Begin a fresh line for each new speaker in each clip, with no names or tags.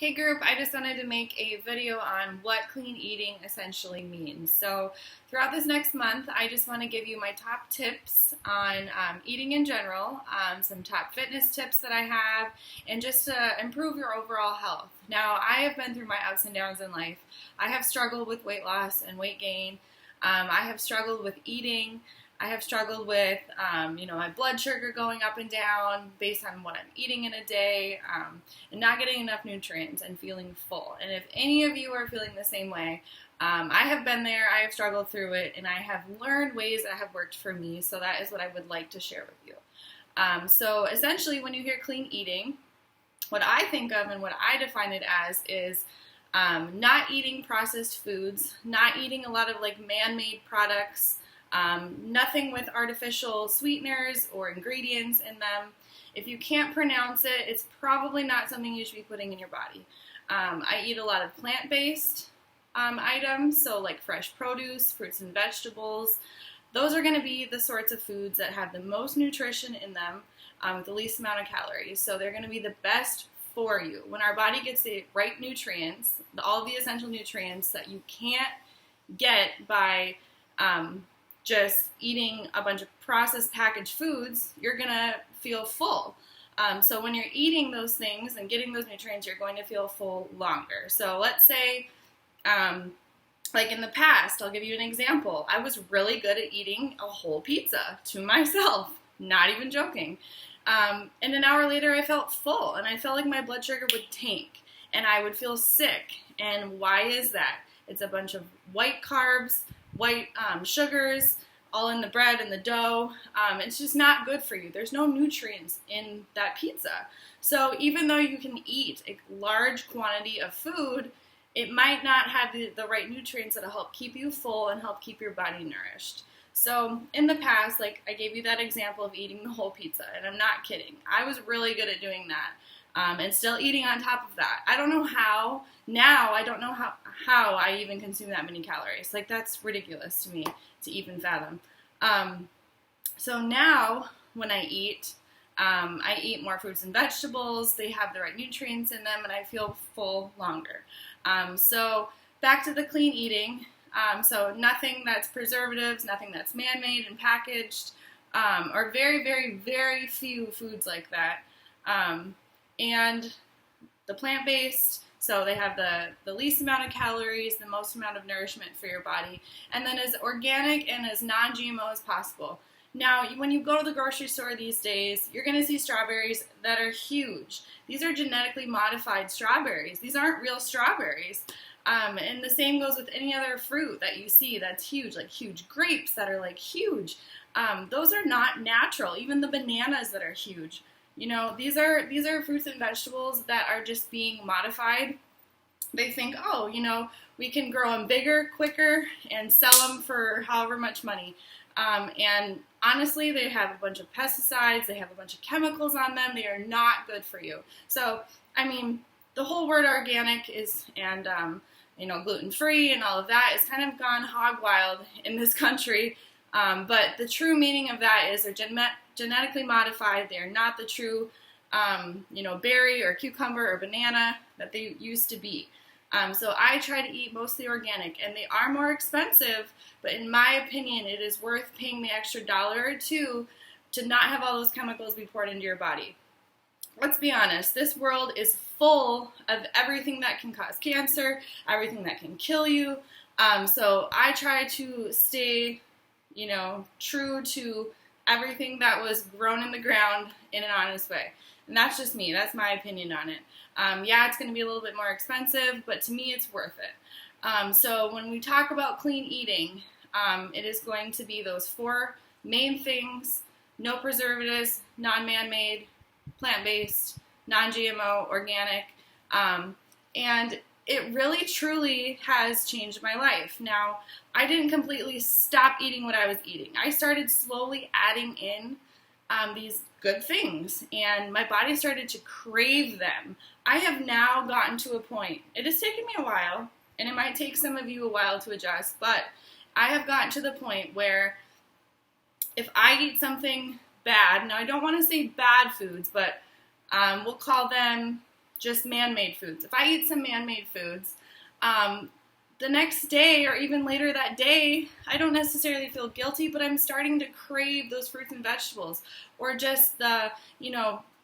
Hey group, I just wanted to make a video on what clean eating essentially means. So throughout this next month, I just want to give you my top tips on eating in general, some top fitness tips that I have, and just to improve your overall health. Now, I have been through my ups and downs in life. I have struggled with weight loss and weight gain. I have struggled with eating. I have struggled with, my blood sugar going up and down based on what I'm eating in a day, and not getting enough nutrients and feeling full. And if any of you are feeling the same way, I have been there, I have struggled through it, and I have learned ways that have worked for me, so that is what I would like to share with you. So essentially, when you hear clean eating, what I think of and what I define it as is not eating processed foods, not eating a lot of like man-made products, nothing with artificial sweeteners or ingredients in them. If you can't pronounce it, it's probably not something you should be putting in your body. I eat a lot of plant-based items, so like fresh produce, fruits and vegetables. Those are going to be the sorts of foods that have the most nutrition in them with the least amount of calories. So they're going to be the best for you. When our body gets the right nutrients, all the essential nutrients that you can't get by just eating a bunch of processed packaged foods, you're going to feel full. So when you're eating those things and getting those nutrients, you're going to feel full longer. So let's say, like in the past, I'll give you an example. I was really good at eating a whole pizza to myself, not even joking. And an hour later, I felt full, and I felt like my blood sugar would tank, and I would feel sick. And why is that? It's a bunch of white carbs, white sugars, all in the bread and the dough. It's just not good for you. There's no nutrients in that pizza. So even though you can eat a large quantity of food, it might not have the right nutrients that'll help keep you full and help keep your body nourished. So in the past, like I gave you that example of eating the whole pizza, and I'm not kidding. I was really good at doing that. And still eating on top of that. I don't know how. Now I don't know how I even consume that many calories. Like that's ridiculous to me to even fathom. So now when I eat more fruits and vegetables. They have the right nutrients in them, and I feel full longer. So back to the clean eating. So nothing that's preservatives, nothing that's man-made and packaged, or very, very, very few foods like that. And the plant-based, so they have the least amount of calories, the most amount of nourishment for your body, and then as organic and as non-GMO as possible. Now, when you go to the grocery store these days, you're going to see strawberries that are huge. These are genetically modified strawberries. These aren't real strawberries. And the same goes with any other fruit that you see that's huge, like huge grapes that are like huge. Those are not natural. Even the bananas that are huge. You know, these are fruits and vegetables that are just being modified. They think, oh, we can grow them bigger, quicker, and sell them for however much money. And honestly, they have a bunch of pesticides. They have a bunch of chemicals on them. They are not good for you. So, I mean, the whole word organic is, and gluten-free and all of that is kind of gone hog wild in this country. But the true meaning of that is they're genetically modified. They are not the true, berry or cucumber or banana that they used to be. So I try to eat mostly organic, and they are more expensive, but in my opinion, it is worth paying the extra $1 or $2 to not have all those chemicals be poured into your body. Let's be honest, this world is full of everything that can cause cancer, everything that can kill you. So I try to stay, true to everything that was grown in the ground in an honest way. And that's just me. That's my opinion on it. It's going to be a little bit more expensive, but to me, it's worth it. So when we talk about clean eating, it is going to be those 4 main things: no preservatives, non-man-made, plant-based, non-GMO, organic, and it really, truly has changed my life. Now, I didn't completely stop eating what I was eating. I started slowly adding in these good things, and my body started to crave them. I have now gotten to a point, it has taken me a while, and it might take some of you a while to adjust, but I have gotten to the point where if I eat something bad, now I don't want to say bad foods, but we'll call them just man-made foods. If I eat some man-made foods, the next day or even later that day, I don't necessarily feel guilty, but I'm starting to crave those fruits and vegetables, or just the,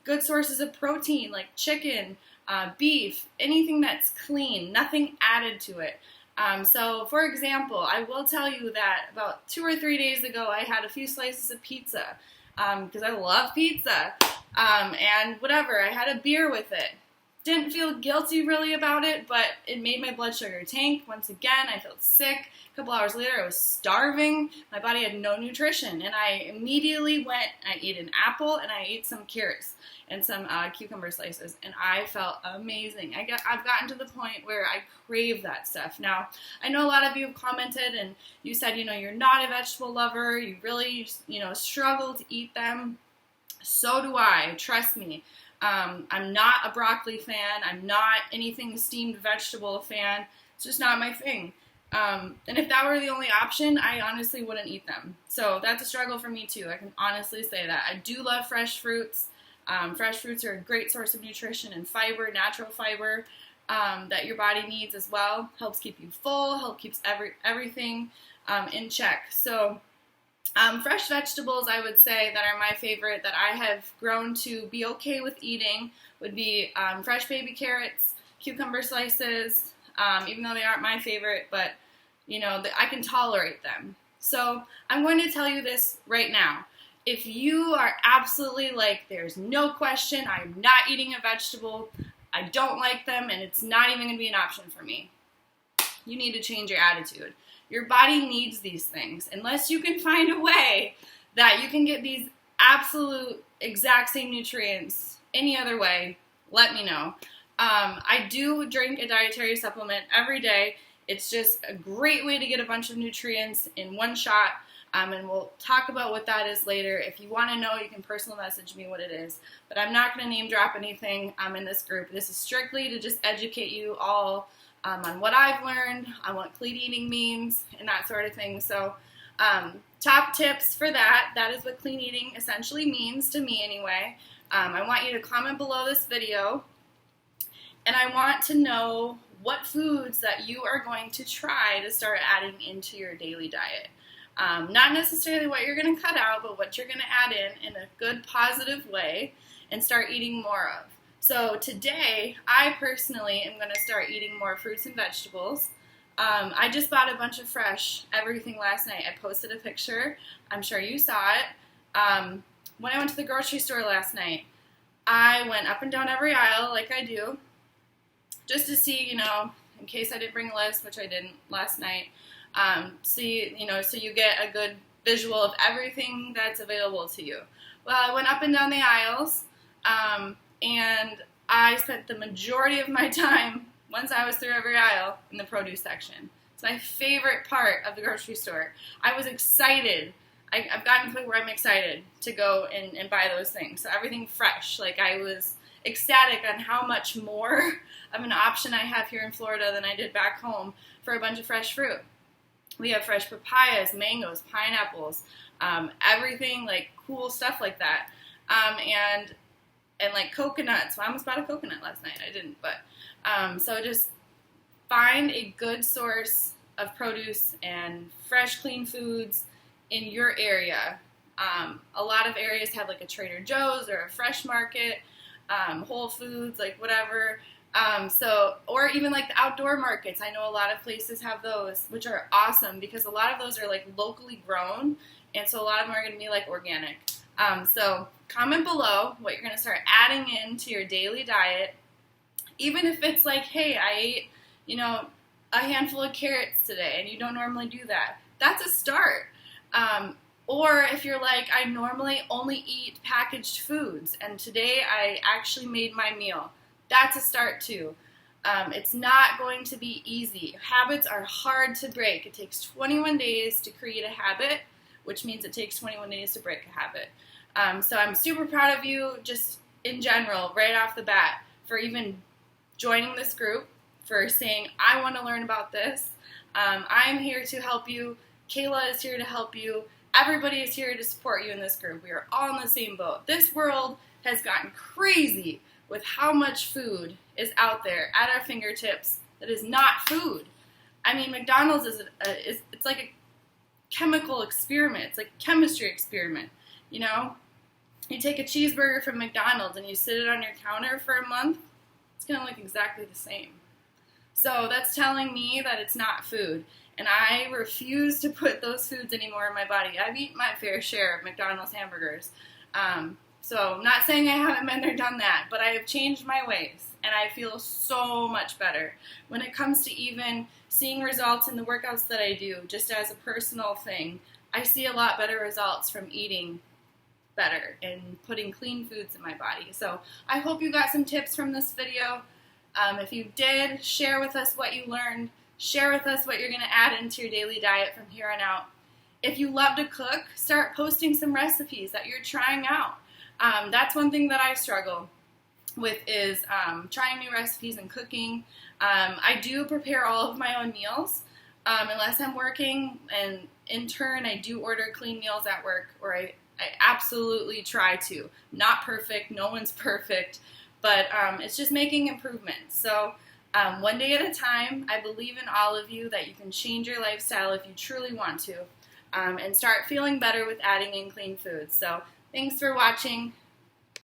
good sources of protein like chicken, beef, anything that's clean, nothing added to it. So, for example, I will tell you that about 2 or 3 days ago, I had a few slices of pizza because I love pizza, and whatever, I had a beer with it. Didn't feel guilty really about it, but it made my blood sugar tank. Once again, I felt sick. A couple hours later, I was starving. My body had no nutrition, and I immediately went, I ate an apple, and I ate some carrots and some cucumber slices, and I felt amazing. I've gotten to the point where I crave that stuff. Now, I know a lot of you have commented, and you said, you're not a vegetable lover. You really, struggle to eat them. So do I, trust me. I'm not a broccoli fan. I'm not anything steamed vegetable fan. It's just not my thing. And if that were the only option, I honestly wouldn't eat them. So that's a struggle for me too. I can honestly say that. I do love fresh fruits. Fresh fruits are a great source of nutrition and fiber, natural fiber, that your body needs as well. Helps keep you full, keeps everything in check. So fresh vegetables, I would say, that are my favorite, that I have grown to be okay with eating, would be fresh baby carrots, cucumber slices, even though they aren't my favorite, but, I can tolerate them. So I'm going to tell you this right now. If you are absolutely like, there's no question, I'm not eating a vegetable, I don't like them, and it's not even going to be an option for me, you need to change your attitude. Your body needs these things. Unless you can find a way that you can get these absolute exact same nutrients any other way, let me know. I do drink a dietary supplement every day. It's just a great way to get a bunch of nutrients in one shot, and we'll talk about what that is later. If you want to know, you can personal message me what it is. But I'm not going to name drop anything in this group. This is strictly to just educate you all on what I've learned, on what clean eating means, and that sort of thing. So top tips for that is what clean eating essentially means to me anyway. I want you to comment below this video, and I want to know what foods that you are going to try to start adding into your daily diet. Not necessarily what you're going to cut out, but what you're going to add in a good, positive way and start eating more of. So today, I personally am going to start eating more fruits and vegetables. I just bought a bunch of fresh everything last night. I posted a picture. I'm sure you saw it. When I went to the grocery store last night, I went up and down every aisle like I do, just to see, in case I didn't bring a list, which I didn't last night, so you get a good visual of everything that's available to you. Well, I went up and down the aisles, and I spent the majority of my time, once I was through every aisle, in the produce section. It's my favorite part of the grocery store. I was excited. I've gotten to the point where I'm excited to go and buy those things. So everything fresh. Like, I was ecstatic on how much more of an option I have here in Florida than I did back home for a bunch of fresh fruit. We have fresh papayas, mangoes, pineapples, everything, like cool stuff like that. And like coconuts. Well, I almost bought a coconut last night. I didn't, but so just find a good source of produce and fresh, clean foods in your area. A lot of areas have like a Trader Joe's or a Fresh Market, Whole Foods, like whatever. Or even like the outdoor markets. I know a lot of places have those, which are awesome because a lot of those are like locally grown, and so a lot of them are going to be like organic. So comment below what you're going to start adding into your daily diet. Even if it's like, hey, I ate, a handful of carrots today, and you don't normally do that. That's a start. Or if you're like, I normally only eat packaged foods, and today I actually made my meal. That's a start too. It's not going to be easy. Habits are hard to break. It takes 21 days to create a habit, which means it takes 21 days to break a habit. So I'm super proud of you just in general, right off the bat, for even joining this group, for saying, I want to learn about this. I'm here to help you. Kayla is here to help you. Everybody is here to support you in this group. We are all in the same boat. This world has gotten crazy with how much food is out there at our fingertips that is not food. I mean, McDonald's it's like a chemical experiment. It's like a chemistry experiment, you know? You take a cheeseburger from McDonald's and you sit it on your counter for a month, it's going to look exactly the same. So that's telling me that it's not food. And I refuse to put those foods anymore in my body. I've eaten my fair share of McDonald's hamburgers. So I'm not saying I haven't been there, done that, but I have changed my ways, and I feel so much better. When it comes to even seeing results in the workouts that I do, just as a personal thing, I see a lot better results from eating better and putting clean foods in my body. So I hope you got some tips from this video. If you did, share with us what you learned. Share with us what you're going to add into your daily diet from here on out. If you love to cook, start posting some recipes that you're trying out. That's one thing that I struggle with is trying new recipes and cooking. I do prepare all of my own meals unless I'm working, and in turn I do order clean meals at work, or I absolutely try to. Not perfect, no one's perfect, but it's just making improvements. So one day at a time, I believe in all of you that you can change your lifestyle if you truly want to, and start feeling better with adding in clean foods. So thanks for watching.